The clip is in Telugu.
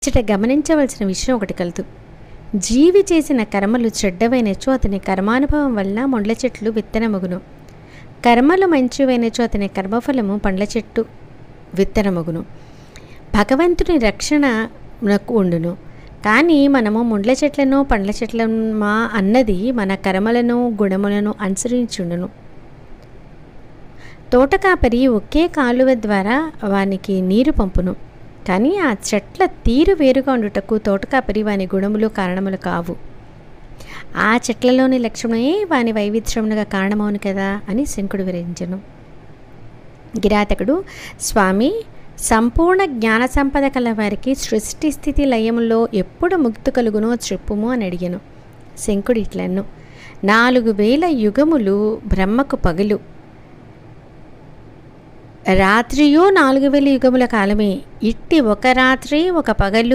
ఇచ్చట గమనించవలసిన విషయం ఒకటి కలదు. జీవి చేసిన కర్మలు చెడ్డవైనచో అతని కర్మానుభవం వల్ల మొండ్ల చెట్లు విత్తనమగును. కర్మలు మంచివైనచో అతని కర్మఫలము పండ్ల చెట్టు విత్తనమగును. భగవంతుని రక్షణకు ఉండును. కానీ మనము ముండ్ల చెట్లను పండ్ల చెట్లమా అన్నది మన కర్మలను గుణములను అనుసరించుండును. తోటకాపరి ఒకే కాలువ ద్వారా వానికి నీరు పంపును. కానీ ఆ చెట్ల తీరు వేరుగా ఉండుటకు తోటకాపరి వాని గుణములు కారణములు కావు. ఆ చెట్లలోని లక్షణమే వాని వైవిధ్యమునగా కారణమవును కదా అని శంకుడు వివరించెను. కిరాతకుడు, స్వామి, సంపూర్ణ జ్ఞాన సంపద కల వారికి సృష్టి స్థితి లయములో ఎప్పుడు ముక్తి కలుగునో చెప్పుము అని అడిగాను. శంకుడు ఇట్లన్ను, 4000 యుగములు బ్రహ్మకు పగలు, రాత్రియు 4000 యుగముల కాలమే. ఇట్టి ఒక రాత్రి ఒక పగలు